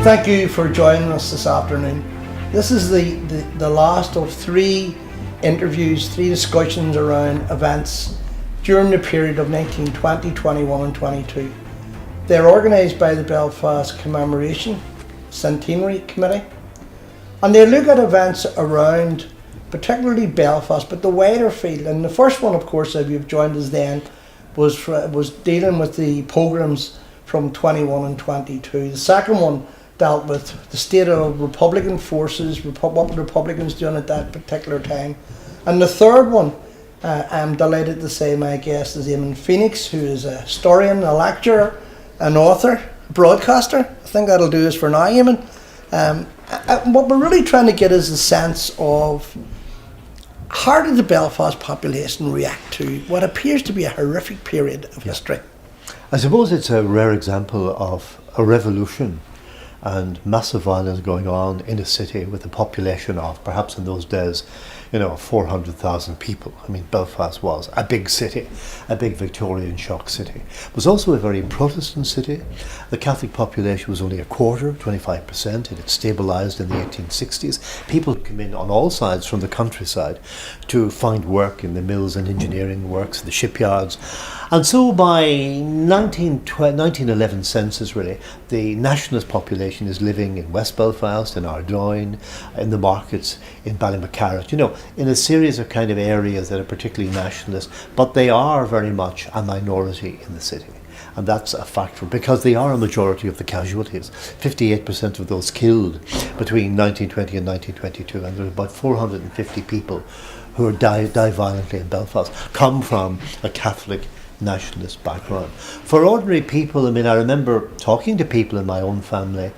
Thank you for joining us this afternoon. This is the last of three interviews, three discussions around events during the period of 1920, 21 and 22. They're organised by the Belfast Commemoration Centenary Committee, and they look at events around particularly Belfast, but the wider field. And the first one, of course, that you've joined us then, was dealing with the pogroms from 21 and 22. The second one dealt with the state of Republican forces, what the Republicans doing at that particular time. And the third one, I'm delighted to say my guest is Eamon Phoenix, who is a historian, a lecturer, an author, a broadcaster. I think that'll do us for now, Eamon. What we're really trying to get is a sense of how did the Belfast population react to what appears to be a horrific period of history? I suppose it's a rare example of a revolution and massive violence going on in a city with a population of, perhaps in those days, 400,000 people. I mean, Belfast was a big city, a big Victorian shock city. It was also a very Protestant city. The Catholic population was only a quarter, 25%. It had stabilised in the 1860s. People came in on all sides from the countryside to find work in the mills and engineering works, the shipyards. And so by 1911 census, really, the nationalist population is living in West Belfast, in Ardoyne, in the markets, in Ballymacarrat, in a series of kind of areas that are particularly nationalist, but they are very much a minority in the city. And that's a factor, because they are a majority of the casualties. 58% of those killed between 1920 and 1922, and there are about 450 people who die violently in Belfast, come from a Catholic nationalist background. For ordinary people, I remember talking to people in my own family,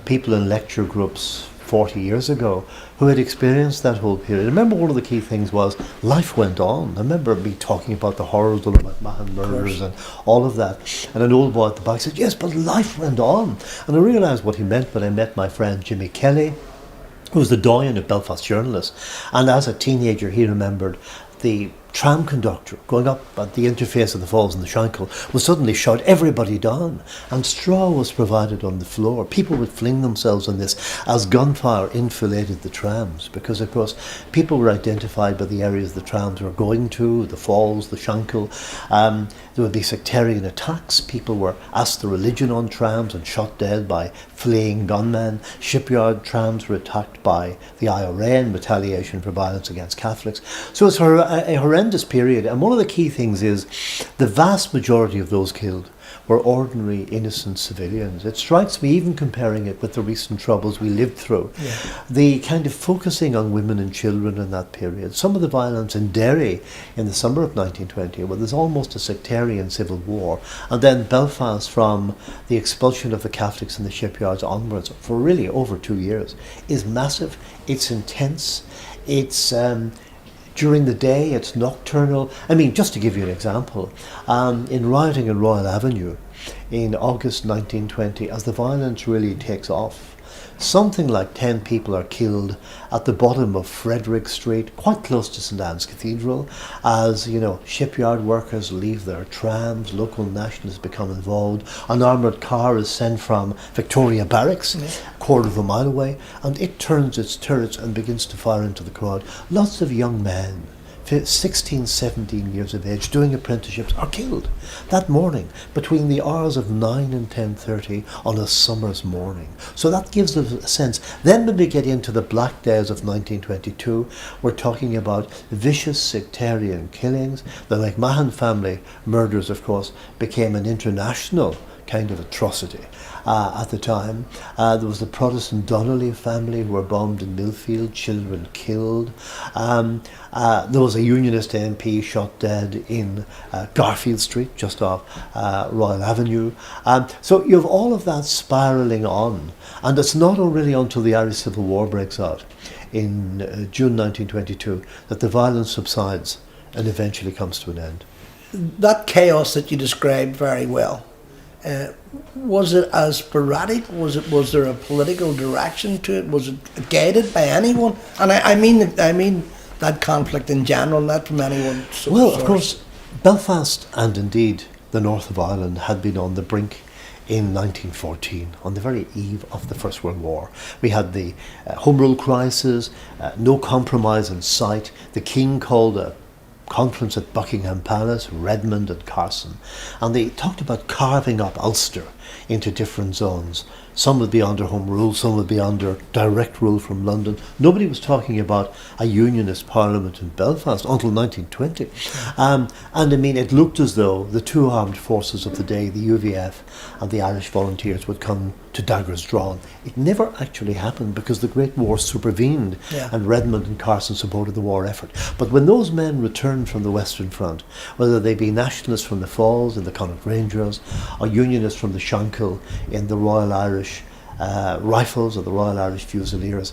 people in lecture groups 40 years ago, who had experienced that whole period. I remember one of the key things was life went on. I remember me talking about the horrors of the McMahon murders and all of that. And an old boy at the back said, yes, but life went on. And I realised what he meant when I met my friend Jimmy Kelly, who was the doyen of Belfast journalists. And as a teenager, he remembered the tram conductor going up at the interface of the Falls and the Shankill would suddenly shout everybody down, and straw was provided on the floor. People would fling themselves on this as gunfire enfiladed the trams, because of course people were identified by the areas the trams were going to, the Falls, the Shankill. There would be sectarian attacks. People were asked their religion on trams and shot dead by fleeing gunmen. Shipyard trams were attacked by the IRA in retaliation for violence against Catholics. So it's a horrendous period, and one of the key things is the vast majority of those killed were ordinary innocent civilians. It strikes me, even comparing it with the recent troubles we lived through, the kind of focusing on women and children in that period. Some of the violence in Derry in the summer of 1920, where there's almost a sectarian civil war, and then Belfast from the expulsion of the Catholics in the shipyards onwards for really over 2 years, is massive. It's intense. It's during the day, it's nocturnal. Just to give you an example, in rioting in Royal Avenue in August 1920, as the violence really takes off, something like 10 people are killed at the bottom of Frederick Street, quite close to St Anne's Cathedral, as shipyard workers leave their trams, local nationalists become involved. An armoured car is sent from Victoria Barracks, a quarter of a mile away, and it turns its turrets and begins to fire into the crowd. Lots of young men, 16, 17 years of age, doing apprenticeships, are killed that morning between the hours of 9 and 10:30 on a summer's morning. So that gives us a sense. Then when we get into the black days of 1922, we're talking about vicious sectarian killings. The McMahon family murders, of course, became an international kind of atrocity. At the time, there was the Protestant Donnelly family who were bombed in Millfield, children killed. There was a Unionist MP shot dead in Garfield Street, just off Royal Avenue. So you have all of that spiralling on, and it's not really until the Irish Civil War breaks out in June 1922 that the violence subsides and eventually comes to an end. That chaos that you described very well, was it as sporadic? Was there a political direction to it? Was it guided by anyone? And I mean that conflict in general, not from anyone. Well, of course, Belfast and indeed the north of Ireland had been on the brink in 1914, on the very eve of the First World War. We had the Home Rule crisis, no compromise in sight. The King called a conference at Buckingham Palace, Redmond and Carson, and they talked about carving up Ulster into different zones. Some would be under Home Rule, some would be under direct rule from London. Nobody was talking about a unionist parliament in Belfast until 1920. And I mean, it looked as though the two armed forces of the day, the UVF and the Irish Volunteers, would come to daggers drawn. It never actually happened because the Great War supervened, and Redmond and Carson supported the war effort. But when those men returned from the Western Front, whether they be nationalists from the Falls in the Connaught Rangers, or unionists from the Shankill in the Royal Irish Rifles or the Royal Irish Fusiliers,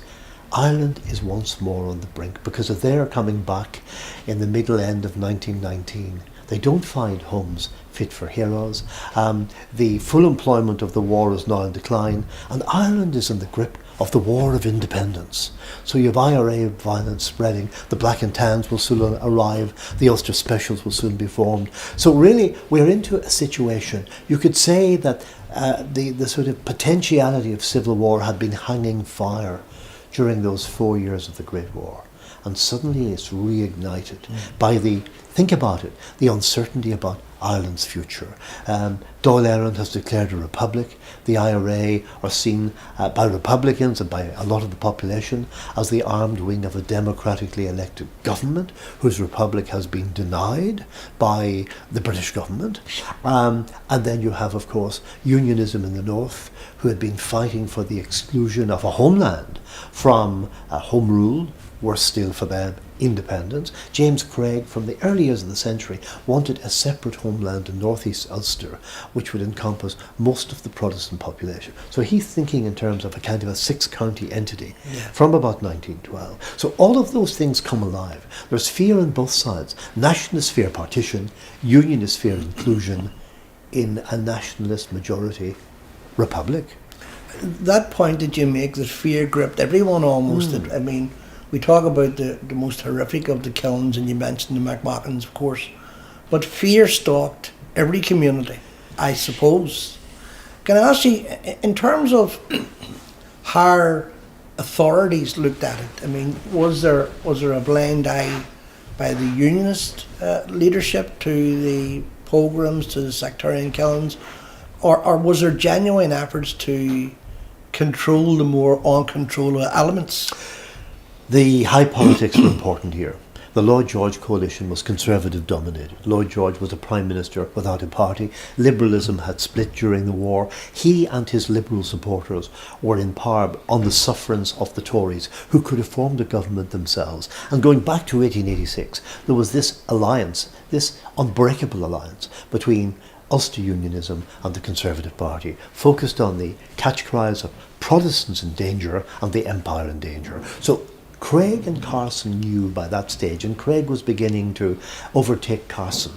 Ireland is once more on the brink, because if they are coming back in the middle end of 1919, they don't find homes fit for heroes. The full employment of the war is now in decline, and Ireland is in the grip of the War of Independence. So you have IRA violence spreading, the Black and Tans will soon arrive, the Ulster Specials will soon be formed. So really we're into a situation, you could say that the sort of potentiality of civil war had been hanging fire during those 4 years of the Great War. And suddenly it's reignited by think about it, the uncertainty about Ireland's future. Dáil Éireann has declared a republic. The IRA are seen by Republicans and by a lot of the population as the armed wing of a democratically elected government whose republic has been denied by the British government. And then you have, of course, unionism in the north, who had been fighting for the exclusion of a homeland from home rule, worse still for them, independence. James Craig, from the early years of the century, wanted a separate homeland in northeast Ulster, which would encompass most of the Protestant population. So he's thinking in terms of a kind of a six-county entity from about 1912. So all of those things come alive. There's fear on both sides. Nationalists fear partition, unionists fear inclusion in a nationalist majority republic. That point that you make, that fear gripped everyone almost. I mean, we talk about the most horrific of the killings, and you mentioned the McMackins, of course, but fear stalked every community, I suppose. Can I ask you, in terms of how authorities looked at it, I mean, was there a blind eye by the unionist leadership to the pogroms, to the sectarian killings, or was there genuine efforts to control the more uncontrollable elements? The high politics were important here. The Lloyd George coalition was Conservative dominated. Lloyd George was a Prime Minister without a party. Liberalism had split during the war. He and his Liberal supporters were in power on the sufferance of the Tories, who could have formed a government themselves. And going back to 1886, there was this alliance, this unbreakable alliance between Ulster Unionism and the Conservative Party, focused on the catch cries of Protestants in danger and the Empire in danger. So Craig and Carson knew by that stage, and Craig was beginning to overtake Carson,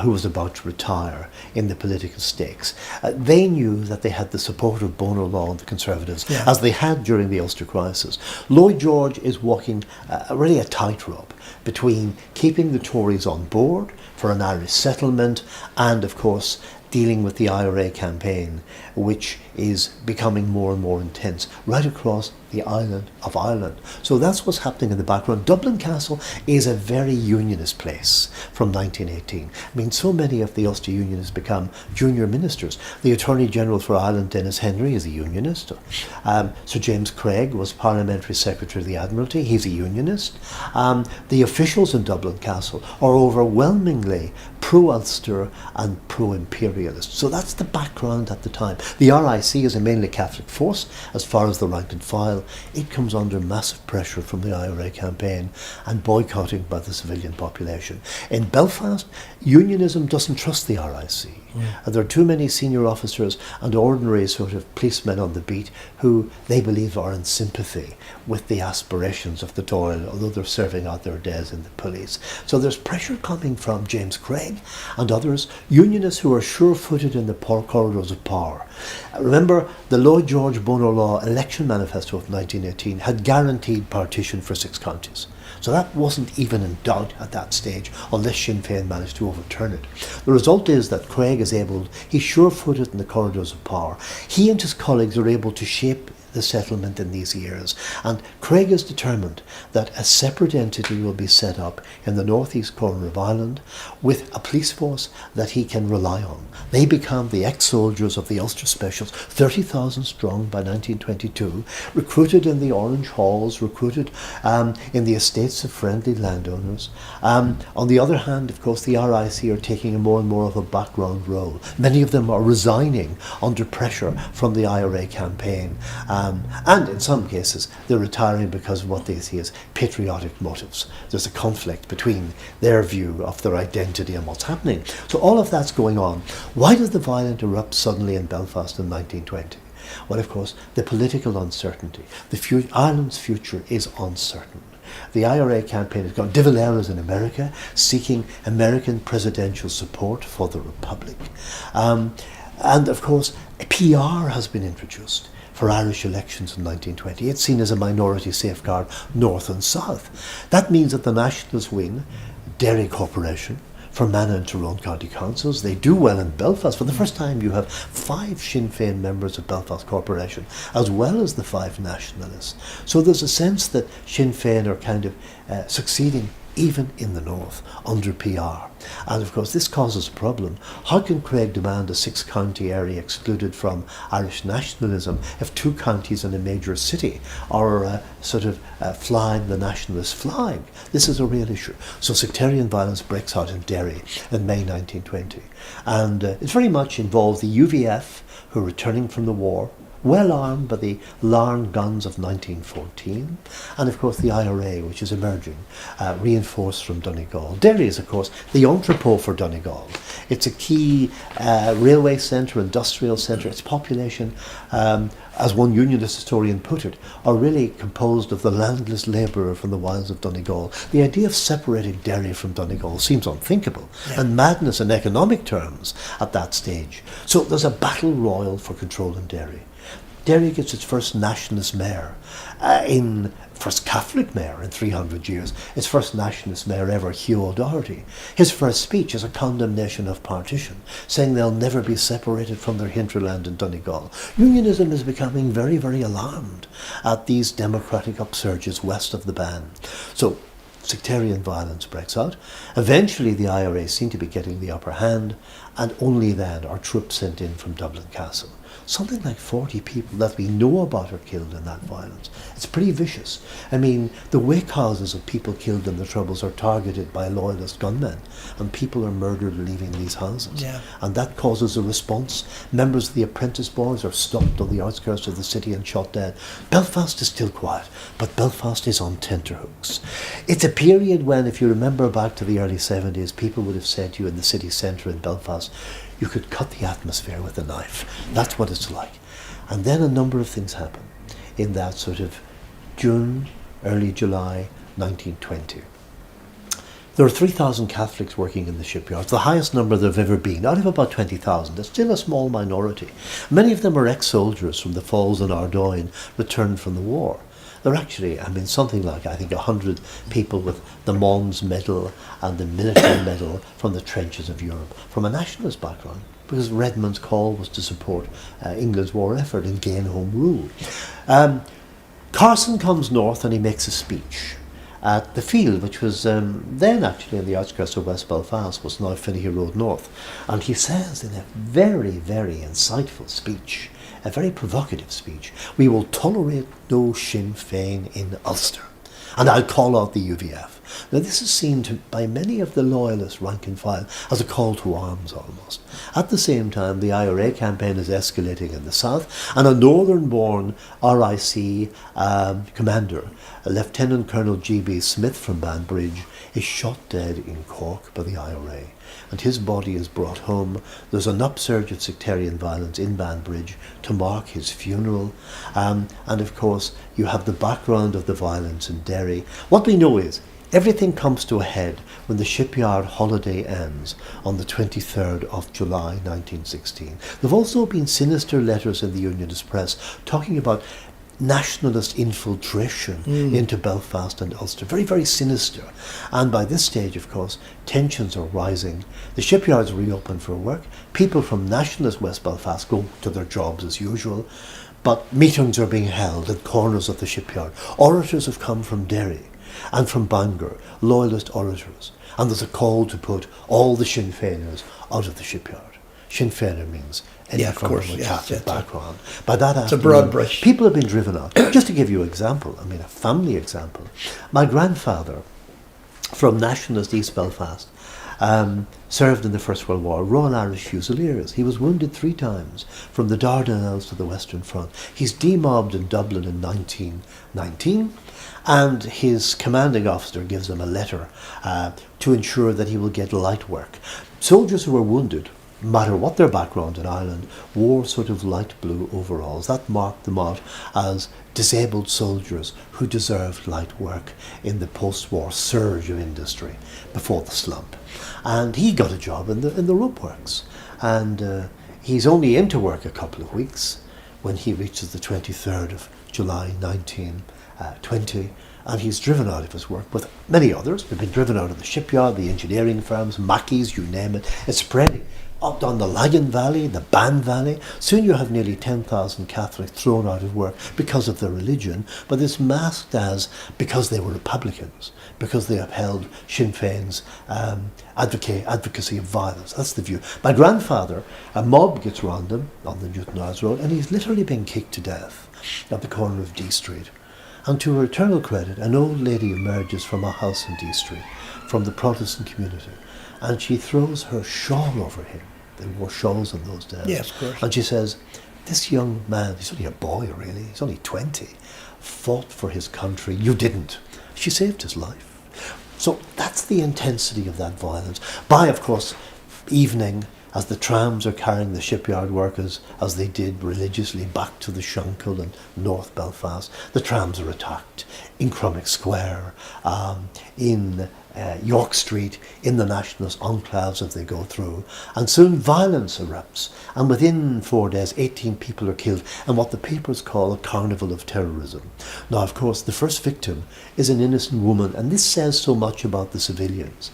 who was about to retire in the political stakes. They knew that they had the support of Bonar Law and the Conservatives, as they had during the Ulster crisis. Lloyd George is walking really a tightrope between keeping the Tories on board for an Irish settlement and, of course, dealing with the IRA campaign, which is becoming more and more intense right across the island of Ireland. So that's what's happening in the background. Dublin Castle is a very unionist place from 1918. I mean, so many of the Ulster Unionists become junior ministers. The Attorney General for Ireland, Dennis Henry, is a unionist. Sir James Craig was Parliamentary Secretary of the Admiralty. He's a unionist. The officials in Dublin Castle are overwhelmingly pro-Ulster and pro-imperialist. So that's the background at the time. The RIC is a mainly Catholic force as far as the rank and file. It comes under massive pressure from the IRA campaign and boycotting by the civilian population. In Belfast, unionism doesn't trust the RIC. There are too many senior officers and ordinary sort of policemen on the beat who they believe are in sympathy with the aspirations of the Dáil, although they're serving out their days in the police. So there's pressure coming from James Craig and others, unionists who are sure-footed in the corridors of power. Remember, the Lloyd George Bonar Law election manifesto of 1918 had guaranteed partition for 6 counties. So that wasn't even in doubt at that stage, unless Sinn Féin managed to overturn it. The result is that Craig is able, he's sure-footed in the corridors of power. He and his colleagues are able to shape the settlement in these years, and Craig is determined that a separate entity will be set up in the northeast corner of Ireland with a police force that he can rely on. They become the ex-soldiers of the Ulster Specials, 30,000 strong by 1922, recruited in the Orange Halls, recruited in the estates of friendly landowners. On the other hand, of course, the RIC are taking a more and more of a background role. Many of them are resigning under pressure from the IRA campaign. And in some cases, they're retiring because of what they see as patriotic motives. There's a conflict between their view of their identity and what's happening. So all of that's going on. Why did the violence erupt suddenly in Belfast in 1920? Well, of course, the political uncertainty. Ireland's future is uncertain. The IRA campaign has gone. Devlin is in America, seeking American presidential support for the Republic. And of course, PR has been introduced for Irish elections in 1920. It's seen as a minority safeguard north and south. That means that the Nationalists win Derry Corporation, Fermanagh and Tyrone County Councils. They do well in Belfast. For the first time you have 5 Sinn Féin members of Belfast Corporation, as well as the 5 Nationalists. So there's a sense that Sinn Féin are kind of succeeding even in the north, under PR. And of course this causes a problem. How can Craig demand a 6-county area excluded from Irish nationalism if 2 counties in a major city are flying the nationalist flag? This is a real issue. So sectarian violence breaks out in Derry in May 1920. And it very much involves the UVF, who are returning from the war, well armed by the Larne guns of 1914, and of course the IRA, which is emerging, reinforced from Donegal. Derry is of course the entrepot for Donegal. It's a key railway centre, industrial centre. Its population, as one unionist historian put it, are really composed of the landless labourer from the wilds of Donegal. The idea of separating Derry from Donegal seems unthinkable, and madness in economic terms at that stage. So there's a battle royal for control in Derry. Derry gets its first nationalist mayor, first Catholic mayor in 300 years, its first nationalist mayor ever, Hugh O'Doherty. His first speech is a condemnation of partition, saying they'll never be separated from their hinterland in Donegal. Unionism is becoming very, very alarmed at these democratic upsurges west of the Bann. So sectarian violence breaks out. Eventually the IRA seem to be getting the upper hand, and only then are troops sent in from Dublin Castle. Something like 40 people that we know about are killed in that violence. It's pretty vicious. I mean, the wake houses of people killed in the Troubles are targeted by loyalist gunmen, and people are murdered leaving these houses. Yeah. And that causes a response. Members of the apprentice boys are stopped on the outskirts of the city and shot dead. Belfast is still quiet, but Belfast is on tenterhooks. It's a period when, if you remember back to the early 70s, people would have said to you in the city centre in Belfast, you could cut the atmosphere with a knife. That's what it's like. And then a number of things happen in that sort of June, early July 1920. There are 3,000 Catholics working in the shipyards, the highest number there have ever been, out of about 20,000. It's still a small minority. Many of them are ex-soldiers from the Falls and Ardoyne, returned from the war. There are actually, something like, 100 people with the Mons Medal and the military medal from the trenches of Europe, from a nationalist background, because Redmond's call was to support England's war effort and gain home rule. Carson comes north and he makes a speech at the field, which was then actually in the outskirts of West Belfast, was now Finnehy Road North. And he says in a very, very insightful speech, a very provocative speech, we will tolerate no Sinn Féin in Ulster. And I'll call out the UVF. Now this is seen by many of the loyalist rank and file as a call to arms almost. At the same time, the IRA campaign is escalating in the south, and a northern-born RIC commander, Lieutenant Colonel G.B. Smith from Banbridge, is shot dead in Cork by the IRA. And his body is brought home. There's an upsurge of sectarian violence in Banbridge to mark his funeral. And of course, you have the background of the violence in Derry. What we know is everything comes to a head when the Shipyard holiday ends on the 23rd of July 1916. There have also been sinister letters in the Unionist press talking about nationalist infiltration into Belfast and Ulster. Very, very sinister. And by this stage, of course, tensions are rising. The shipyards reopen for work. People from nationalist West Belfast go to their jobs as usual. But meetings are being held at corners of the shipyard. Orators have come from Derry and from Bangor, loyalist orators. And there's a call to put all the Sinn Féiners out of the shipyard. Sinn Féiner means anyone from a Catholic background. By that it's a broad brush. People have been driven out. Just to give you an example, I mean a family example. My grandfather, from nationalist East Belfast, served in the First World War, Royal Irish Fusiliers. He was wounded 3 times, from the Dardanelles to the Western Front. He's demobbed in Dublin in 1919, and his commanding officer gives him a letter to ensure that he will get light work. Soldiers who were wounded, no matter what their background in Ireland, wore sort of light blue overalls. That marked them out as disabled soldiers who deserved light work in the post-war surge of industry before the slump. And he got a job in the rope works. And he's only into work a couple of weeks when he reaches the 23rd of July 1920. And he's driven out of his work with many others. They've been driven out of the shipyard, the engineering firms, Mackey's, you name it. It's spreading up down the Lagan Valley, the Bann Valley. Soon you have nearly 10,000 Catholics thrown out of work because of their religion, but it's masked as because they were Republicans, because they upheld Sinn Féin's advocacy of violence. That's the view. My grandfather, a mob gets round him on the Newton Eyres Road, and he's literally been kicked to death at the corner of D Street. And to her eternal credit, an old lady emerges from a house in D Street, from the Protestant community, and she throws her shawl over him. They wore shawls in those days. Yes, of course. And she says, this young man, he's only a boy really, he's only 20, fought for his country. You didn't. She saved his life. So that's the intensity of that violence. By, of course, evening, as the trams are carrying the shipyard workers, as they did religiously, back to the Shankill and North Belfast, the trams are attacked in Crummock Square, in York Street, in the nationalist enclaves as they go through. And soon violence erupts. And within 4 days, 18 people are killed, and what the papers call a carnival of terrorism. Now, of course, the first victim is an innocent woman, and this says so much about the civilians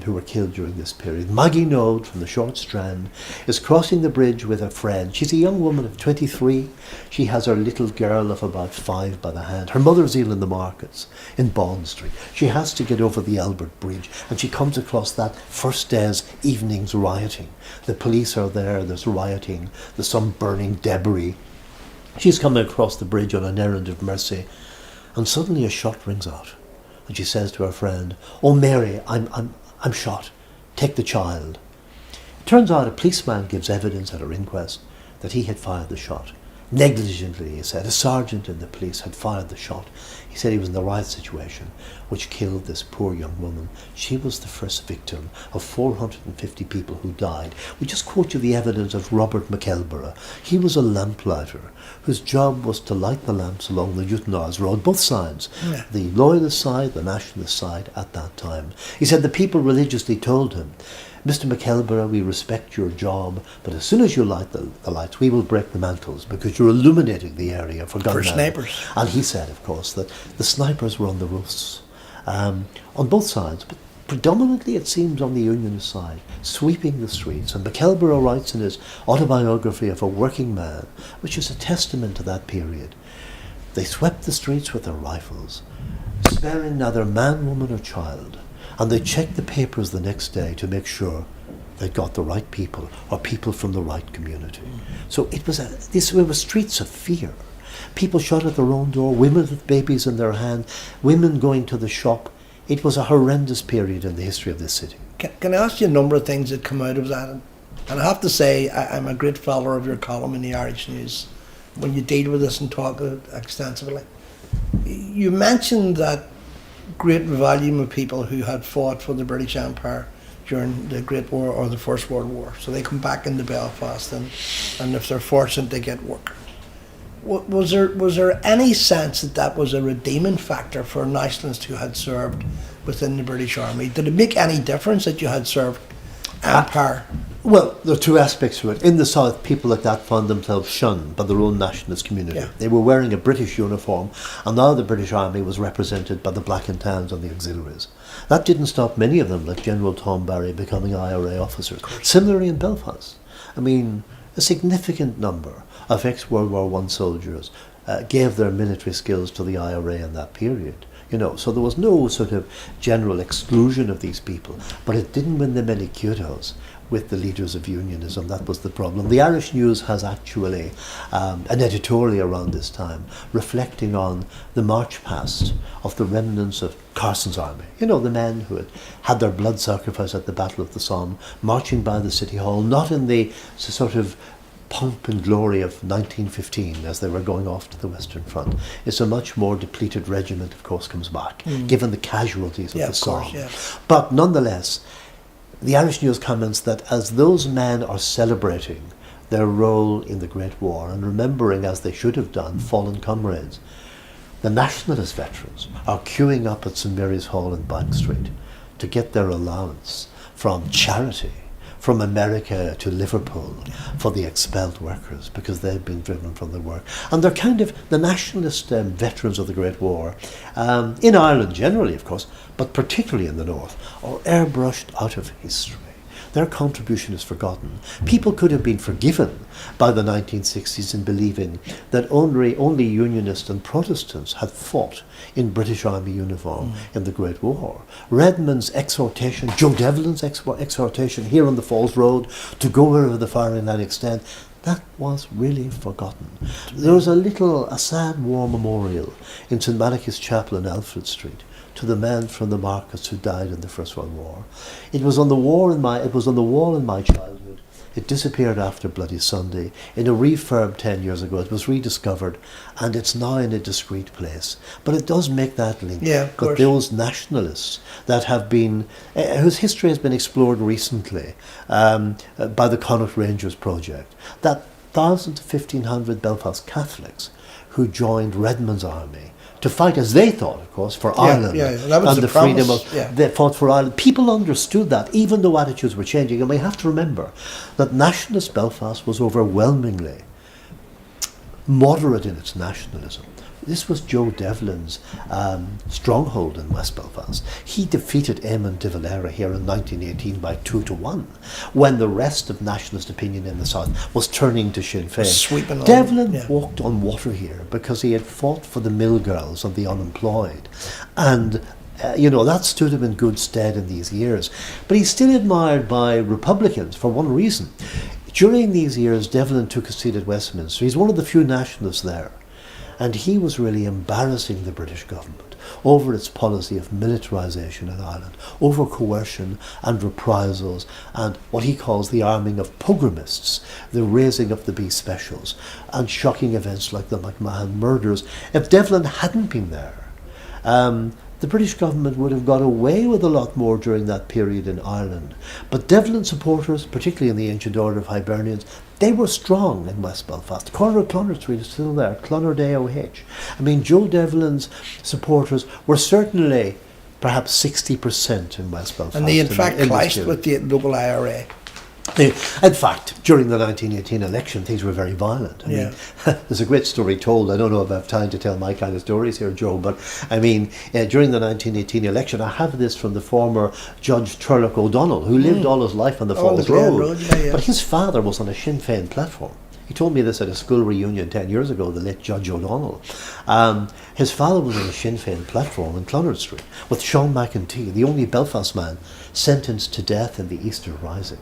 who were killed during this period. Maggie Node from the Short Strand is crossing the bridge with a friend. She's a young woman of 23. She has her little girl of about 5 by the hand. Her mother's ill in the markets in Bond Street. She has to get over the Albert Bridge, and she comes across that first day's evening's rioting. The police are there, there's rioting, there's some burning debris. She's coming across the bridge on an errand of mercy, and suddenly a shot rings out, and she says to her friend, "Oh Mary, I'm shot. Take the child." It turns out a policeman gives evidence at her inquest that he had fired the shot. Negligently, he said. A sergeant in the police had fired the shot. He said he was in the right situation, which killed this poor young woman. She was the first victim of 450 people who died. We just quote you the evidence of Robert McElborough. He was a lamplighter whose job was to light the lamps along the Newton Eyres Road, both sides, the loyalist side, the nationalist side at that time. He said the people religiously told him, "Mr. McElborough, we respect your job, but as soon as you light the lights, we will break the mantles because you're illuminating the area for gunmen." For snipers. And he said, of course, that the snipers were on the roofs on both sides, but predominantly it seems on the Unionist side, sweeping the streets. And McElborough writes in his autobiography of a working man, which is a testament to that period. They swept the streets with their rifles, sparing neither man, woman or child. And they checked the papers the next day to make sure they got the right people or people from the right community. So it was streets of fear. People shut at their own door, women with babies in their hand, women going to the shop. It was a horrendous period in the history of this city. Can I ask you a number of things that come out of that? And I have to say, I'm a great follower of your column in the Irish News when you deal with this and talk extensively. You mentioned that great volume of people who had fought for the British Empire during the Great War or the First World War. So they come back into Belfast and if they're fortunate they get work. Was there any sense that was a redeeming factor for nationalists who had served within the British Army? Did it make any difference that you had served Empire Well, there are two aspects to it. In the South, people like that found themselves shunned by their own nationalist community. Yeah. They were wearing a British uniform, and now the British Army was represented by the Black and Tans and the auxiliaries. That didn't stop many of them, like General Tom Barry, becoming IRA officers. Similarly in Belfast. I mean, a significant number of ex-World War I soldiers gave their military skills to the IRA in that period. You know, so there was no sort of general exclusion of these people, but it didn't win them any kudos with the leaders of unionism. That was the problem. The Irish News has actually an editorial around this time reflecting on the march past of the remnants of Carson's army. You know, the men who had their blood sacrificed at the Battle of the Somme, marching by the City Hall, not in the sort of pomp and glory of 1915 as they were going off to the Western Front. It's a much more depleted regiment, of course, comes back, given the casualties of the Somme. Yeah. But nonetheless, the Irish News comments that as those men are celebrating their role in the Great War and remembering, as they should have done, fallen comrades, the nationalist veterans are queuing up at St Mary's Hall in Bank Street to get their allowance from charity from America to Liverpool for the expelled workers because they've been driven from their work. And they're kind of the nationalist veterans of the Great War, in Ireland generally, of course, but particularly in the North, are airbrushed out of history. Their contribution is forgotten. People could have been forgiven by the 1960s in believing that only Unionists and Protestants had fought in British Army uniform in the Great War. Redmond's exhortation, Joe Devlin's exhortation here on the Falls Road to go wherever the firing line extend, that was really forgotten. There was a sad war memorial in St Malachy's Chapel in Alfred Street to the men from the markets who died in the First World War. It was on the wall in my childhood. It disappeared after Bloody Sunday. In a refurb 10 years ago, it was rediscovered, and it's now in a discreet place. But it does make that link. Yeah, of course. That those nationalists that have been, whose history has been explored recently by the Connaught Rangers project, that 1,000 to 1,500 Belfast Catholics who joined Redmond's army to fight, as they thought, of course, for Ireland. Yeah, that was and the freedom promise, of they fought for Ireland. People understood that, even though attitudes were changing. And we have to remember that nationalist Belfast was overwhelmingly moderate in its nationalism. This was Joe Devlin's stronghold in West Belfast. He defeated Eamon de Valera here in 1918 by 2-1, when the rest of nationalist opinion in the South was turning to Sinn Féin. Devlin walked on water here because he had fought for the mill girls and the unemployed. And that stood him in good stead in these years. But he's still admired by Republicans for one reason. During these years, Devlin took a seat at Westminster. He's one of the few nationalists there. And he was really embarrassing the British government over its policy of militarisation in Ireland, over coercion and reprisals, and what he calls the arming of pogromists, the raising of the B specials, and shocking events like the McMahon murders. If Devlin hadn't been there, the British government would have got away with a lot more during that period in Ireland. But Devlin supporters, particularly in the Ancient Order of Hibernians, they were strong in West Belfast. The corner of Clonard Street is still there, Clonard AOH. I mean, Joe Devlin's supporters were certainly perhaps 60% in West Belfast. And they in fact clashed with the local IRA. In fact, during the 1918 election, things were very violent. I mean, there's a great story told. I don't know if I have time to tell my kind of stories here, Joe, but I mean, during the 1918 election, I have this from the former Judge Turlock O'Donnell, who lived all his life on the Falls Road. But his father was on a Sinn Féin platform. He told me this at a school reunion 10 years ago, the late Judge O'Donnell. His father was on a Sinn Féin platform in Clonard Street with Sean McEntee, the only Belfast man sentenced to death in the Easter Rising.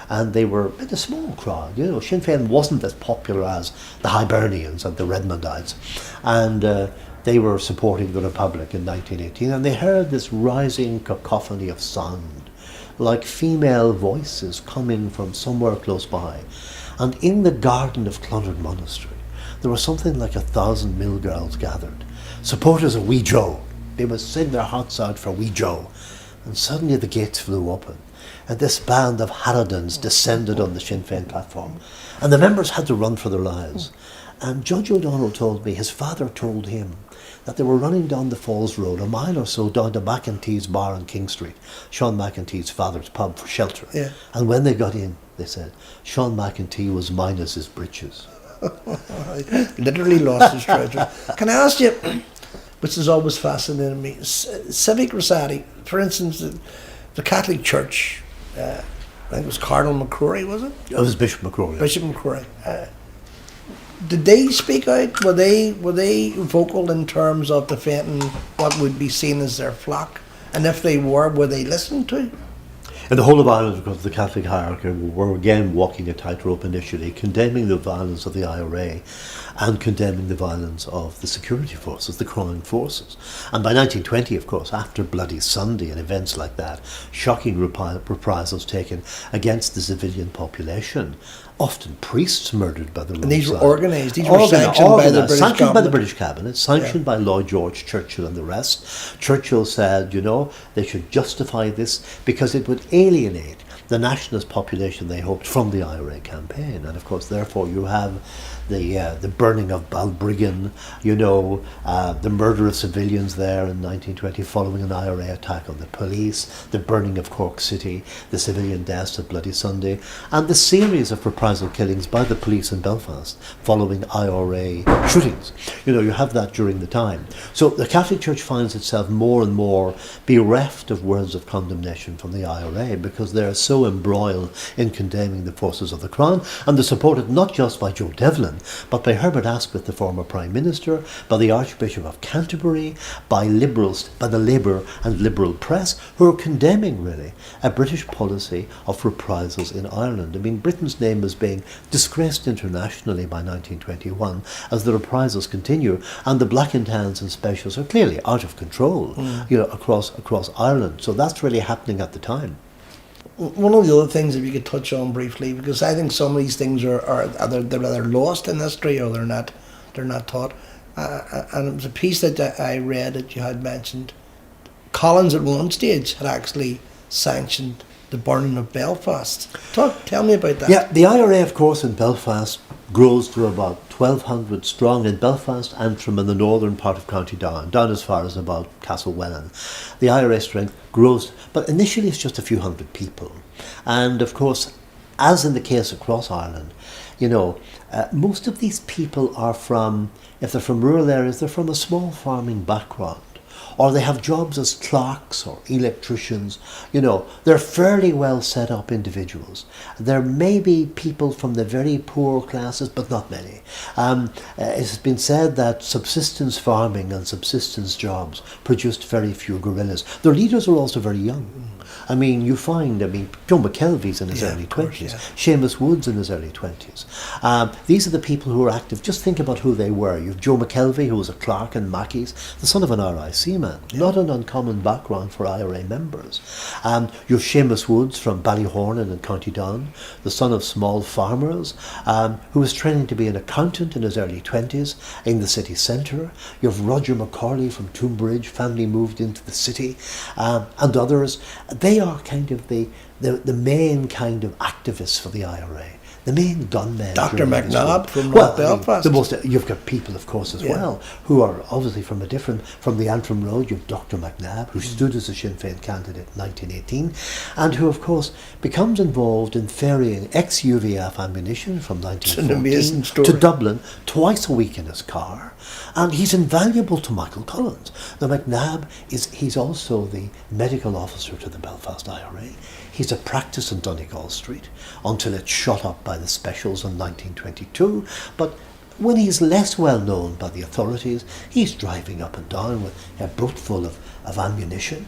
And they were a small crowd. Sinn Féin wasn't as popular as the Hibernians and the Redmondites. And they were supporting the Republic in 1918. And they heard this rising cacophony of sound, like female voices coming from somewhere close by. And in the garden of Clonard Monastery, there was something like 1,000 mill girls gathered, supporters of Wee Joe. They were singing their hearts out for Wee Joe. And suddenly the gates flew open, and this band of harridans descended on the Sinn Féin platform, and the members had to run for their lives. And Judge O'Donnell told me his father told him that they were running down the Falls Road a mile or so down to McEntee's bar on King Street, Sean McEntee's father's pub, for shelter. Yeah. And when they got in, they said, Sean McEntee was minus his breeches. Literally lost his treasure. Can I ask you, which has always fascinated me, civic society, for instance, the Catholic Church, I think it was Cardinal McCrory, was it? It was Bishop McCrory. Bishop McCrory. Did they speak out? Were they vocal in terms of defending what would be seen as their flock? And if they were they listened to? In the whole of Ireland, of course, the Catholic hierarchy were again walking a tightrope initially, condemning the violence of the IRA and condemning the violence of the security forces, the Crown forces. And by 1920, of course, after Bloody Sunday and events like that, shocking reprisals taken against the civilian population, often priests murdered by the And these were organised, these were sanctioned by the British Cabinet, sanctioned by Lloyd George, Churchill and the rest. Churchill said, they should justify this because it would alienate the nationalist population, they hoped, from the IRA campaign. And of course, therefore, you have the burning of Balbriggan, the murder of civilians there in 1920 following an IRA attack on the police, the burning of Cork City, the civilian deaths of Bloody Sunday, and the series of reprisal killings by the police in Belfast following IRA shootings. You have that during the time. So the Catholic Church finds itself more and more bereft of words of condemnation from the IRA because they're so embroiled in condemning the forces of the Crown, and they're supported not just by Joe Devlin, but by Herbert Asquith, the former Prime Minister, by the Archbishop of Canterbury, by liberals, by the Labour and Liberal press, who are condemning, really, a British policy of reprisals in Ireland. I mean, Britain's name is being disgraced internationally by 1921 as the reprisals continue, and the Black and Tans and Specials are clearly out of control, across Ireland. So that's really happening at the time. One of the other things, if you could touch on briefly, because I think some of these things are either lost in history or they're not taught. And it was a piece that I read that you had mentioned. Collins at one stage had actually sanctioned the burning of Belfast. Tell me about that. Yeah, the IRA, of course, in Belfast grows to about 1,200 strong in Belfast, Antrim in the northern part of County Down as far as about Castlewellan. The IRA strength grows, but initially it's just a few hundred people. And of course, as in the case across Ireland, most of these people are from, if they're from rural areas, they're from a small farming background, or they have jobs as clerks or electricians. They're fairly well set up individuals. There may be people from the very poor classes, but not many. It's been said that subsistence farming and subsistence jobs produced very few guerrillas. Their leaders are also very young. I mean, Joe McKelvey's in his early 20s, Seamus Wood's in his early 20s. These are the people who are active. Just think about who they were. You have Joe McKelvey, who was a clerk in Mackey's, the son of an RIC man, not an uncommon background for IRA members. You have Seamus Woods from Ballyhornan in County Down, the son of small farmers, who was training to be an accountant in his early 20s in the city centre. You have Roger McCauley from Tombridge, family moved into the city, and others. They are kind of the main kind of activists for the IRA. The main gunmen. Dr. McNabb from Belfast. You've got people, of course, as well, who are obviously from the Antrim Road. You have Dr. McNabb, who stood as a Sinn Féin candidate in 1918, and who, of course, becomes involved in ferrying ex-UVF ammunition from 1914 to Dublin twice a week in his car. And he's invaluable to Michael Collins. Now, McNabb he's also the medical officer to the Belfast IRA. He's a practice in Donegal Street until it's shot up by the Specials in 1922. But when he's less well known by the authorities, he's driving up and down with a boat full of ammunition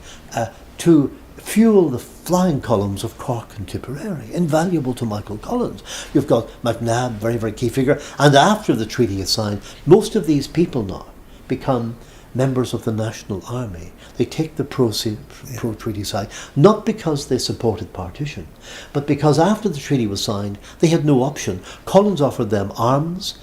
to fuel the flying columns of Cork and Tipperary, invaluable to Michael Collins. You've got McNabb, very, very key figure, and after the treaty is signed, most of these people now become members of the National Army. They take the pro-treaty side, not because they supported partition, but because after the treaty was signed, they had no option. Collins offered them arms,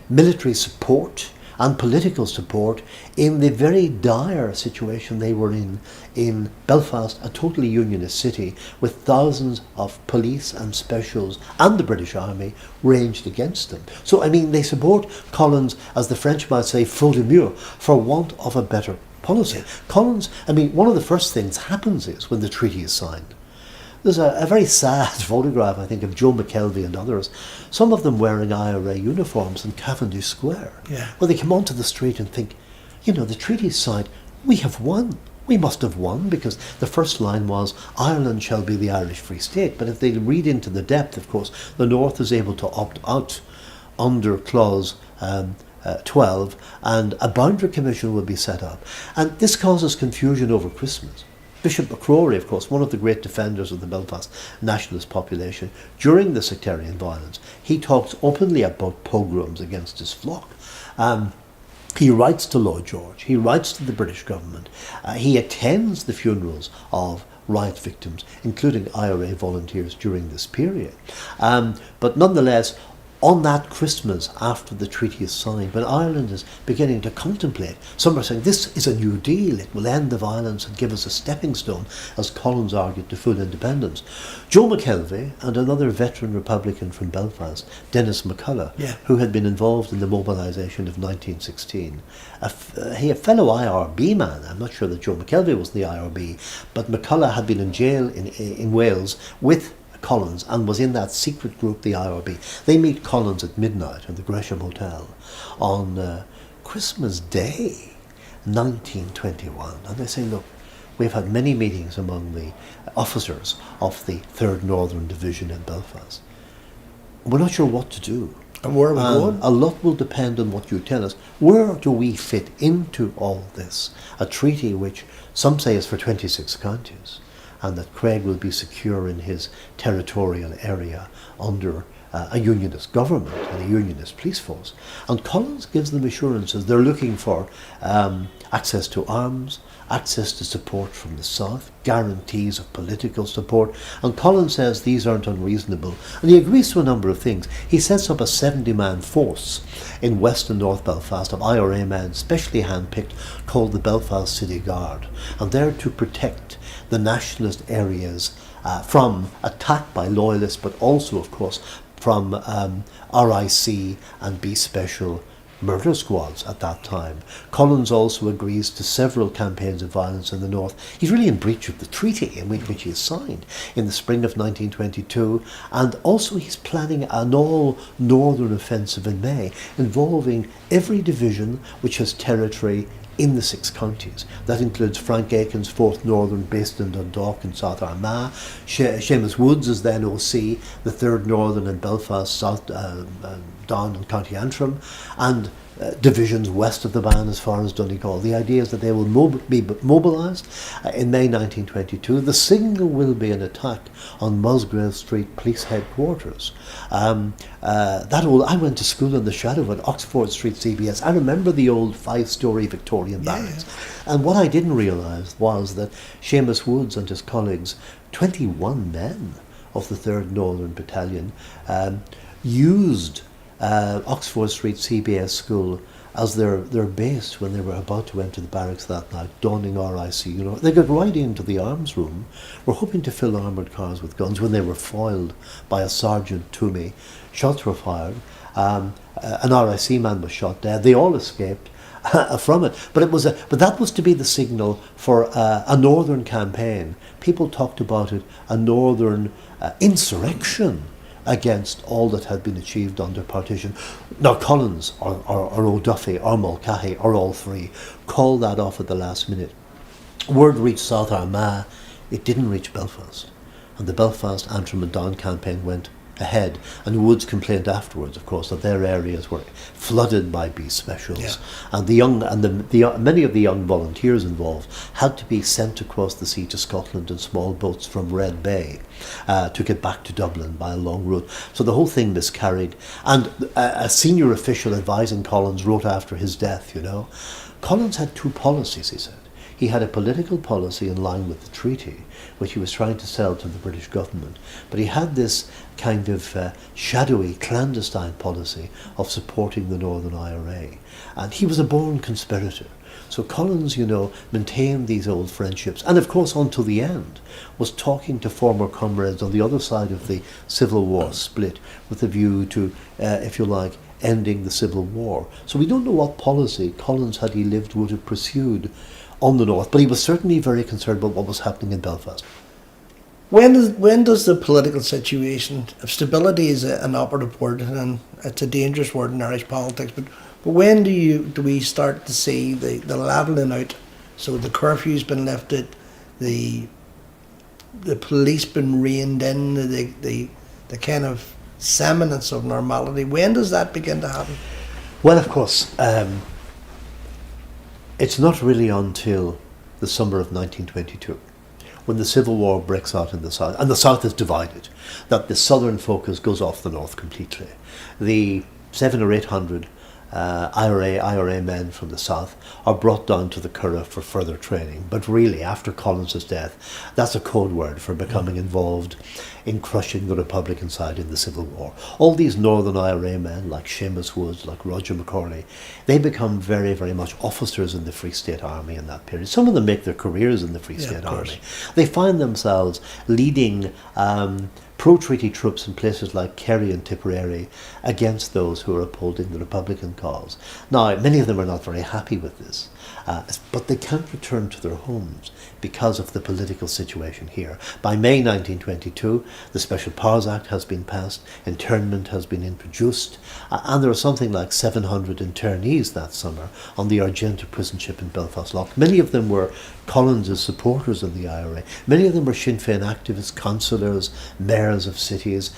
military support, and political support in the very dire situation they were in Belfast, a totally unionist city, with thousands of police and specials and the British Army ranged against them. So, I mean, they support Collins, as the French might say, faute de mieux, for want of a better policy. Collins, I mean, one of the first things happens is when the treaty is signed. There's a very sad photograph, I think, of Joe McKelvey and others, some of them wearing IRA uniforms in Cavendish Square. Yeah. Well, they come onto the street and think, you know, the treaty's signed, we have won. We must have won, because the first line was, Ireland shall be the Irish Free State. But if they read into the depth, of course, the North is able to opt out under clause 12, and a boundary commission will be set up. And this causes confusion over Christmas. Bishop McCrory, of course, one of the great defenders of the Belfast nationalist population, during the sectarian violence, he talks openly about pogroms against his flock. He writes to Lloyd George, he writes to the British government, he attends the funerals of riot victims, including IRA volunteers during this period. But nonetheless, on that Christmas after the treaty is signed, when Ireland is beginning to contemplate, some are saying this is a new deal, it will end the violence and give us a stepping stone, as Collins argued, to full independence. Joe McKelvey and another veteran Republican from Belfast, Dennis McCullough, who had been involved in the mobilisation of 1916, a fellow IRB man, I'm not sure that Joe McKelvey was in the IRB, but McCullough had been in jail in Wales with Collins and was in that secret group, the IRB. They meet Collins at midnight in the Gresham Hotel on Christmas Day 1921, and they say, look, we've had many meetings among the officers of the 3rd Northern Division in Belfast. We're not sure what to do. And where are we going? A lot will depend on what you tell us. Where do we fit into all this? A treaty which some say is for 26 counties, and that Craig will be secure in his territorial area under a unionist government and a unionist police force. And Collins gives them assurances they're looking for access to arms, access to support from the south, guarantees of political support. And Collins says these aren't unreasonable. And he agrees to a number of things. He sets up a 70-man force in West and North Belfast of IRA men, specially handpicked, called the Belfast City Guard. And they're to protect the nationalist areas from attack by loyalists, but also, of course, from RIC and B Special murder squads at that time. Collins also agrees to several campaigns of violence in the north. He's really in breach of the treaty in which he has signed in the spring of 1922, and also he's planning an all-northern offensive in May, involving every division which has territory in the 6 counties. That includes Frank Aiken's 4th Northern, based in Dundalk and South Armagh. Seamus Woods is then OC, the 3rd Northern in Belfast, South Down and County Antrim, and divisions west of the Bann as far as Donegal. The idea is that they will be mobilised in May 1922. The signal will be an attack on Musgrave Street Police Headquarters. I went to school in the shadow of it, Oxford Street CBS. I remember the old 5-storey Victorian barracks. And what I didn't realise was that Seamus Woods and his colleagues, 21 men of the 3rd Northern Battalion, used Oxford Street CBS School as their base when they were about to enter the barracks that night, donning RIC. You know, they got right into the arms room, were hoping to fill armoured cars with guns, when they were foiled by a Sergeant Toomey. Shots were fired. An RIC man was shot dead. They all escaped from it. But that was to be the signal for a northern campaign. People talked about it, a northern insurrection against all that had been achieved under partition. Now Collins or O'Duffy or Mulcahy, or all three, called that off at the last minute. Word reached South Armagh, it didn't reach Belfast. And the Belfast, Antrim and Down campaign went ahead, and Woods complained afterwards, of course, that their areas were flooded by B specials, and many of the young volunteers involved had to be sent across the sea to Scotland in small boats from Red Bay to get back to Dublin by a long route. So the whole thing miscarried, and a senior official advising Collins wrote after his death, Collins had 2 policies, he said. he had a political policy in line with the treaty, which he was trying to sell to the British government. But he had this kind of shadowy, clandestine policy of supporting the Northern IRA. And he was a born conspirator. So Collins, maintained these old friendships, and of course until the end was talking to former comrades on the other side of the Civil War split with a view to, if you like, ending the Civil War. So we don't know what policy Collins, had he lived, would have pursued on the North, but he was certainly very concerned about what was happening in Belfast. When does the political situation, if stability is an operative word, and it's a dangerous word in Irish politics, but when do we start to see the levelling out? So the curfew's been lifted, the police been reined in, the kind of semblance of normality. When does that begin to happen? Well, of course, it's not really until the summer of 1922, when the Civil War breaks out in the South, and the South is divided, that the Southern focus goes off the North completely. The 700 or 800 IRA men from the South are brought down to the Curragh for further training. But really, after Collins's death, that's a code word for becoming involved in crushing the Republican side in the Civil War. All these Northern IRA men, like Seamus Woods, like Roger McCorley, they become very, very much officers in the Free State Army in that period. Some of them make their careers in the Free State Army. They find themselves leading pro-treaty troops in places like Kerry and Tipperary against those who are upholding the Republican cause. Now, many of them are not very happy with this, but they can't return to their homes because of the political situation here. By May 1922, the Special Powers Act has been passed, internment has been introduced, and there are something like 700 internees that summer on the Argenta prison ship in Belfast Lough. Many of them were Collins's supporters in the IRA. Many of them were Sinn Féin activists, councillors, mayors of cities,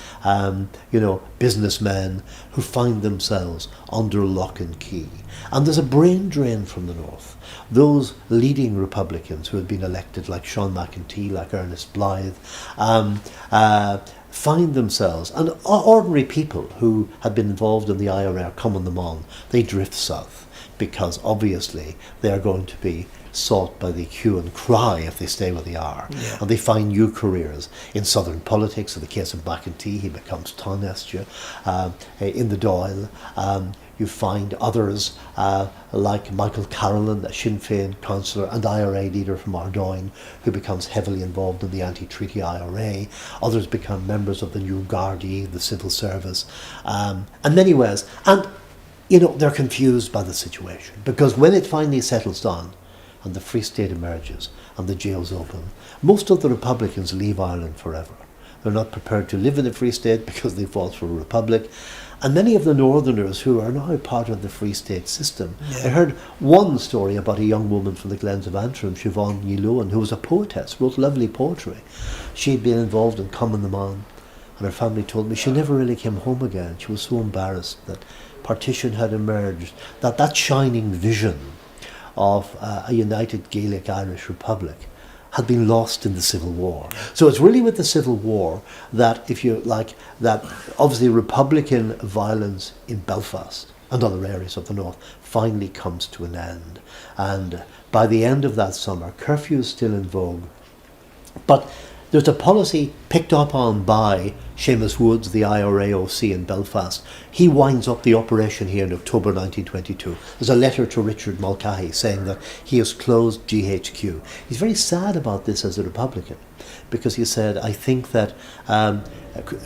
businessmen who find themselves under lock and key. And there's a brain drain from the North. Those leading Republicans who had been elected, like Sean McEntee, like Ernest Blythe, find themselves, and ordinary people who had been involved in the IRA are coming them on. They drift south because obviously they are going to be sought by the hue and cry if they stay where they are. Yeah. And they find new careers in southern politics. In the case of McEntee, he becomes Tánaiste. In the Dáil, you find others like Michael Carolan, a Sinn Féin councillor and IRA leader from Ardoyne, who becomes heavily involved in the anti-treaty IRA. Others become members of the new Gardaí, the civil service, in many ways. And, they're confused by the situation, because when it finally settles down and the Free State emerges and the jails open, most of the Republicans leave Ireland forever. They're not prepared to live in the Free State because they fought for a republic. And many of the Northerners who are now part of the Free State system. Yeah. I heard one story about a young woman from the Glens of Antrim, Siobhan Ylowen, who was a poetess, wrote lovely poetry. She'd been involved in Common the Man, and her family told me she never really came home again. She was so embarrassed that Partition had emerged, that shining vision of a united Gaelic Irish Republic had been lost in the Civil War. So it's really with the Civil War that, if you like, that obviously Republican violence in Belfast and other areas of the North finally comes to an end. And by the end of that summer, curfew is still in vogue. But there's a policy picked up on by Seamus Woods, the IRA OC in Belfast. He winds up the operation here in October 1922. There's a letter to Richard Mulcahy saying that he has closed GHQ. He's very sad about this as a Republican, because he said, I think that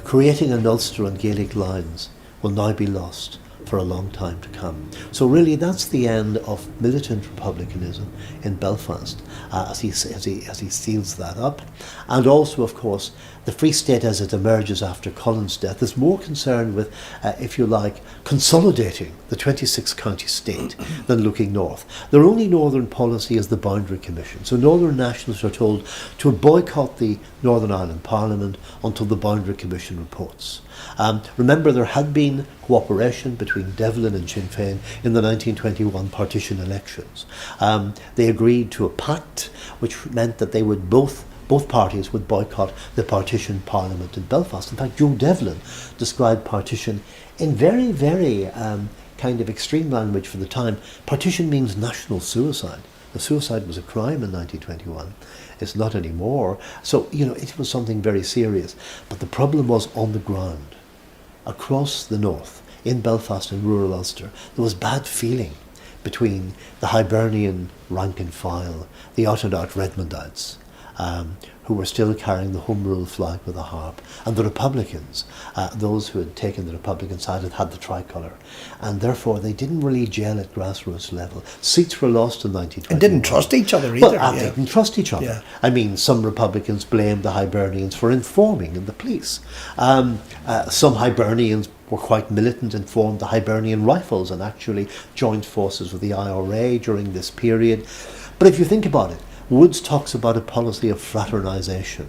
creating an Ulster on Gaelic lines will now be lost for a long time to come. So really that's the end of militant republicanism in Belfast as he seals that up. And also, of course, the Free State as it emerges after Collins' death is more concerned with, if you like, consolidating the 26 county state than looking north. Their only northern policy is the Boundary Commission. So Northern Nationalists are told to boycott the Northern Ireland Parliament until the Boundary Commission reports. Remember, there had been cooperation between Devlin and Sinn Féin in the 1921 partition elections. They agreed to a pact which meant that they would both parties would boycott the partition parliament in Belfast. In fact, Joe Devlin described partition in very, very kind of extreme language for the time. Partition means national suicide. The suicide was a crime in 1921. It's not anymore. So, it was something very serious. But the problem was on the ground. Across the north, in Belfast and rural Ulster, there was bad feeling between the Hibernian rank and file, the out-and-out Redmondites, who were still carrying the Home Rule flag with a harp, and the Republicans, those who had taken the Republican side and had the tricolour. And therefore they didn't really gel at grassroots level. Seats were lost in 1921. And didn't trust each other either. Well, they didn't trust each other. Yeah. I mean, some Republicans blamed the Hibernians for informing in the police. Some Hibernians were quite militant and formed the Hibernian Rifles and actually joined forces with the IRA during this period. But if you think about it, Woods talks about a policy of fraternisation.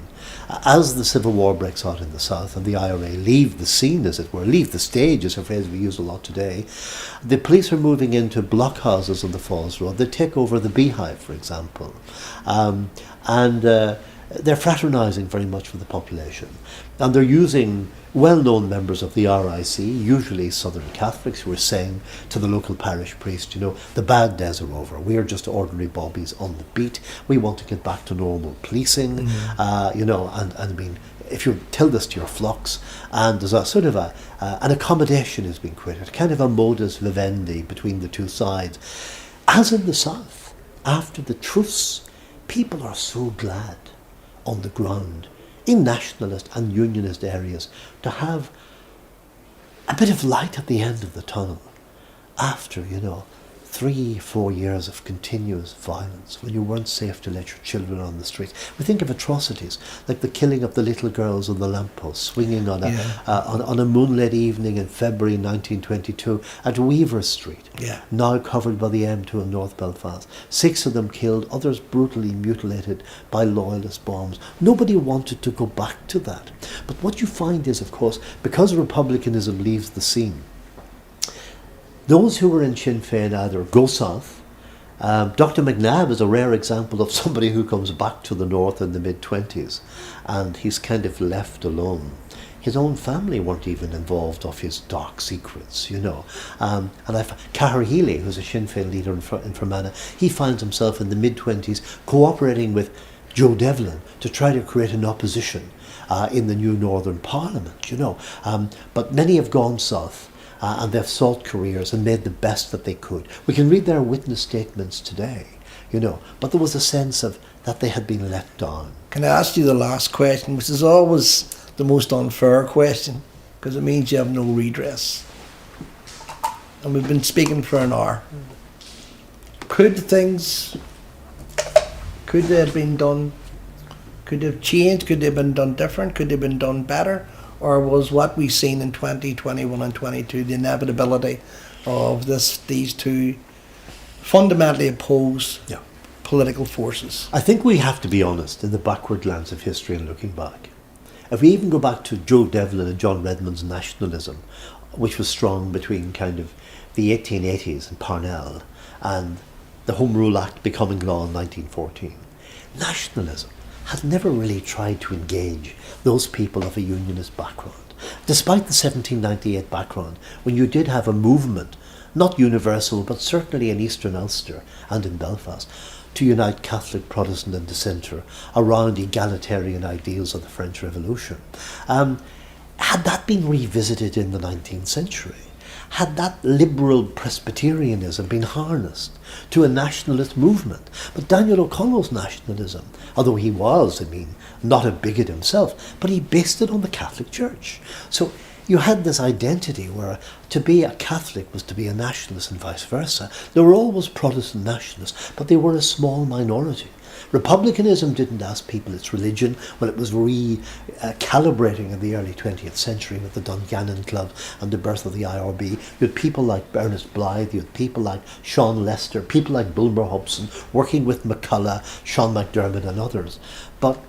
As the Civil War breaks out in the South and the IRA leave the scene, as it were, leave the stage, is a phrase we use a lot today, the police are moving into blockhouses on the Falls Road. They take over the Beehive, for example. They're fraternising very much with the population. And they're using well-known members of the RIC, usually Southern Catholics, who are saying to the local parish priest, the bad days are over. We are just ordinary bobbies on the beat. We want to get back to normal policing, and I mean, if you tell this to your flocks, and there's a sort of an accommodation has been created, kind of a modus vivendi between the two sides. As in the South, after the truce, people are so glad on the ground in nationalist and unionist areas to have a bit of light at the end of the tunnel after 3-4 years of continuous violence, when you weren't safe to let your children on the streets. We think of atrocities like the killing of the little girls on the lamppost, swinging on a moonlit evening in February 1922 at Weaver Street, now covered by the M2 in North Belfast. 6 of them killed, others brutally mutilated by loyalist bombs. Nobody wanted to go back to that. But what you find is, of course, because republicanism leaves the scene, those who were in Sinn Féin either go south. Dr. McNabb is a rare example of somebody who comes back to the north in the mid-20s and he's kind of left alone. His own family weren't even involved of his dark secrets, And Cahir Healy, who's a Sinn Féin leader in Fermanagh, he finds himself in the mid-20s cooperating with Joe Devlin to try to create an opposition in the new Northern Parliament, But many have gone south. And they've sought careers and made the best that they could. We can read their witness statements today, but there was a sense of that they had been let down. Can I ask you the last question, which is always the most unfair question, because it means you have no redress. And we've been speaking for an hour. Could they have been done, could they have changed, could they have been done different, could they have been done better? Or was what we've seen in 2021 and 22 the inevitability of these two fundamentally opposed political forces? I think we have to be honest in the backward glance of history and looking back. If we even go back to Joe Devlin and John Redmond's nationalism, which was strong between kind of the 1880s in Parnell and the Home Rule Act becoming law in 1914, nationalism had never really tried to engage those people of a unionist background. Despite the 1798 background, when you did have a movement, not universal, but certainly in Eastern Ulster and in Belfast, to unite Catholic, Protestant and Dissenter around egalitarian ideals of the French Revolution. Had that been revisited in the 19th century? Had that liberal Presbyterianism been harnessed to a nationalist movement? But Daniel O'Connell's nationalism, although he was, not a bigot himself, but he based it on the Catholic Church. So you had this identity where to be a Catholic was to be a nationalist and vice versa. There were always Protestant nationalists, but they were a small minority. Republicanism didn't ask people its religion when it was recalibrating in the early 20th century with the Dungannon Club and the birth of the IRB. You had people like Ernest Blythe, you had people like Sean Lester, people like Bulmer Hobson, working with McCullough, Sean McDermott and others. But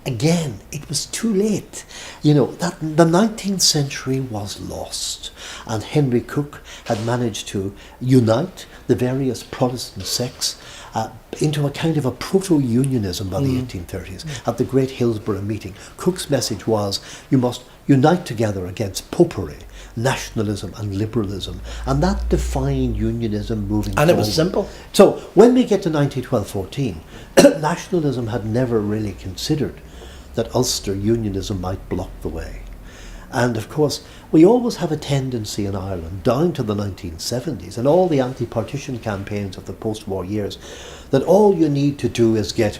again, it was too late. That the 19th century was lost, and Henry Cook had managed to unite the various Protestant sects into a kind of a proto-unionism by the 1830s. At the Great Hillsborough meeting, Cook's message was, you must unite together against popery. nationalism and liberalism, and that defined unionism moving forward. And it was simple. So when we get to 1912-14, nationalism had never really considered that Ulster unionism might block the way. And of course, we always have a tendency in Ireland, down to the 1970s and all the anti-partition campaigns of the post-war years, that all you need to do is get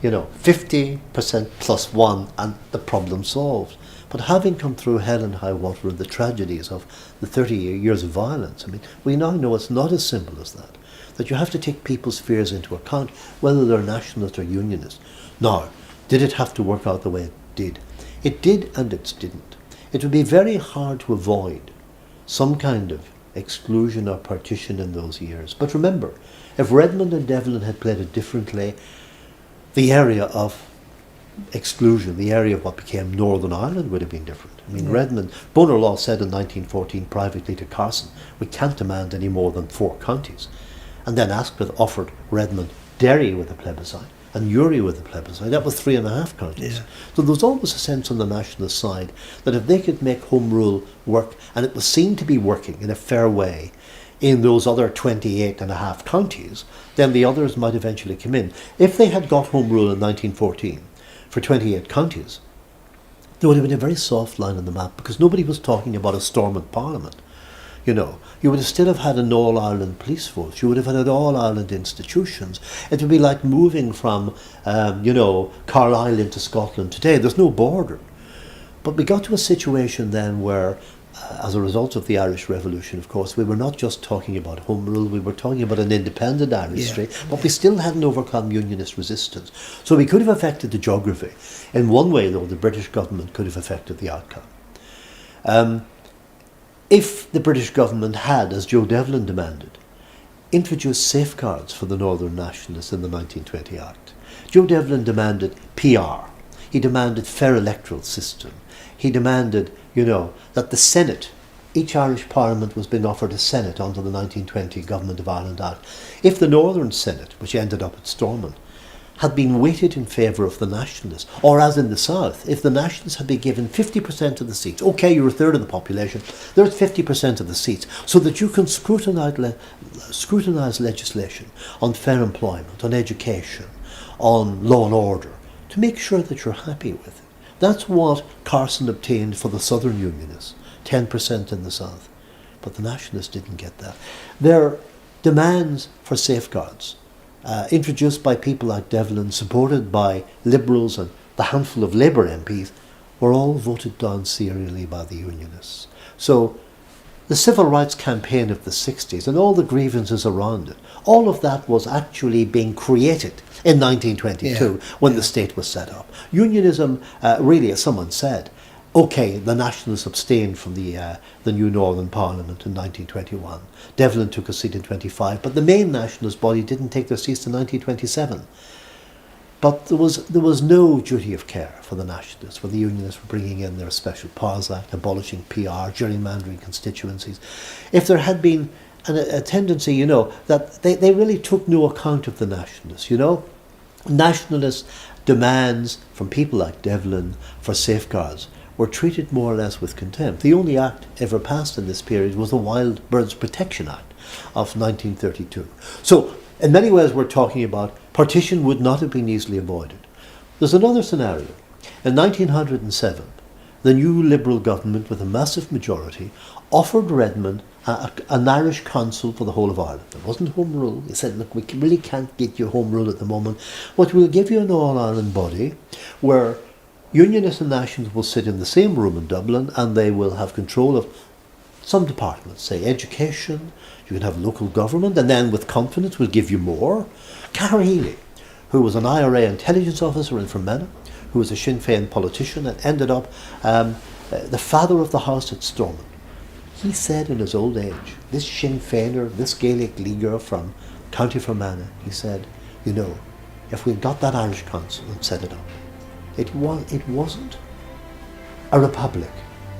50% plus one and the problem solved. But having come through hell and high water and the tragedies of the 30 years of violence, I mean, we now know it's not as simple as that. That you have to take people's fears into account, whether they're nationalist or unionist. Now, did it have to work out the way it did? It did and it didn't. It would be very hard to avoid some kind of exclusion or partition in those years. But remember, if Redmond and Devlin had played it differently, the area of exclusion, the area of what became Northern Ireland, would have been different. I mean, Redmond, Bonar Law said in 1914 privately to Carson, we can't demand any more than 4 counties. And then Asquith offered Redmond Derry with a plebiscite and Uri with a plebiscite. That was 3.5 counties. Yeah. So there was always a sense on the nationalist side that if they could make Home Rule work, and it was seen to be working in a fair way in those other 28.5 counties, then the others might eventually come in. If they had got Home Rule in 1914 for 28 counties, there would have been a very soft line on the map, because nobody was talking about a stormont Parliament. You would have still have had an all-Ireland police force. You would have had an all-Ireland institutions. It would be like moving from, Carlisle into Scotland today. There's no border. But we got to a situation then where, as a result of the Irish Revolution, of course, we were not just talking about Home Rule, we were talking about an independent Irish state, but we still hadn't overcome unionist resistance. So we could have affected the geography. In one way, though, the British government could have affected the outcome. If the British government had, as Joe Devlin demanded, introduced safeguards for the Northern Nationalists in the 1920 Act, Joe Devlin demanded PR. He demanded fair electoral system. He demanded, that the Senate, each Irish Parliament was being offered a Senate under the 1920 Government of Ireland Act. If the Northern Senate, which ended up at Stormont, had been weighted in favour of the Nationalists, or as in the South, if the Nationalists had been given 50% of the seats, okay, you're a third of the population, there's 50% of the seats, so that you can scrutinise legislation on fair employment, on education, on law and order, to make sure that you're happy with it. That's what Carson obtained for the Southern Unionists, 10% in the South. But the Nationalists didn't get that. Their demands for safeguards, introduced by people like Devlin, supported by Liberals and the handful of Labour MPs, were all voted down serially by the Unionists. So the civil rights campaign of the 60s and all the grievances around it, all of that was actually being created in 1922 when the state was set up. Unionism, really, as someone said, okay, the Nationalists abstained from the new Northern Parliament in 1921. Devlin took a seat in 25, but the main nationalist body didn't take their seats in 1927. But there was no duty of care for the Nationalists, where the Unionists were bringing in their Special Powers Act, abolishing PR, gerrymandering constituencies. If there had been a tendency, that they really took no account of the Nationalists, Nationalist demands from people like Devlin for safeguards were treated more or less with contempt. The only act ever passed in this period was the Wild Birds Protection Act of 1932. So, in many ways, we're talking about partition would not have been easily avoided. There's another scenario. In 1907, the new Liberal government, with a massive majority, offered Redmond an Irish council for the whole of Ireland. It wasn't Home Rule. They said, look, we really can't get you Home Rule at the moment, but we'll give you an all-Ireland body where Unionists and Nationalists will sit in the same room in Dublin, and they will have control of some departments, say education, you can have local government, and then with confidence we'll give you more. Cara Healy, who was an IRA intelligence officer in Fermanagh, who was a Sinn Féin politician and ended up the father of the house at Stormont. He said in his old age, this Sinn Féiner, this Gaelic leaguer from County Fermanagh, he said, if we'd got that Irish council and set it up, it wasn't a republic,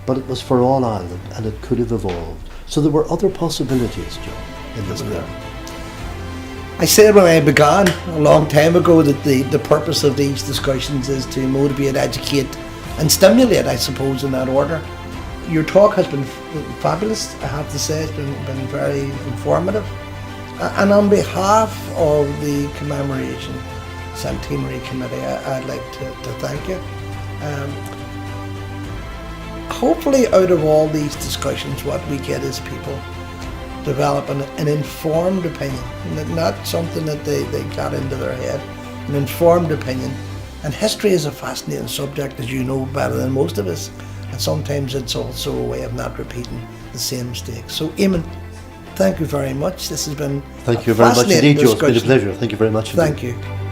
but it was for all Ireland, and it could have evolved. So there were other possibilities, Joe, in this period. I said when I began a long time ago that the purpose of these discussions is to motivate, educate and stimulate, I suppose, in that order. Your talk has been fabulous, I have to say. It's been very informative. And on behalf of the Commemoration Centenary Committee, I'd like to thank you. Hopefully out of all these discussions, what we get is people developing an informed opinion, not something that they got into their head, an informed opinion. And history is a fascinating subject, as you know better than most of us, and sometimes it's also a way of not repeating the same mistakes. So Eamon, thank you very much. This has been Thank you very much indeed, Joe. It's been a pleasure. Thank you very much indeed. Thank you.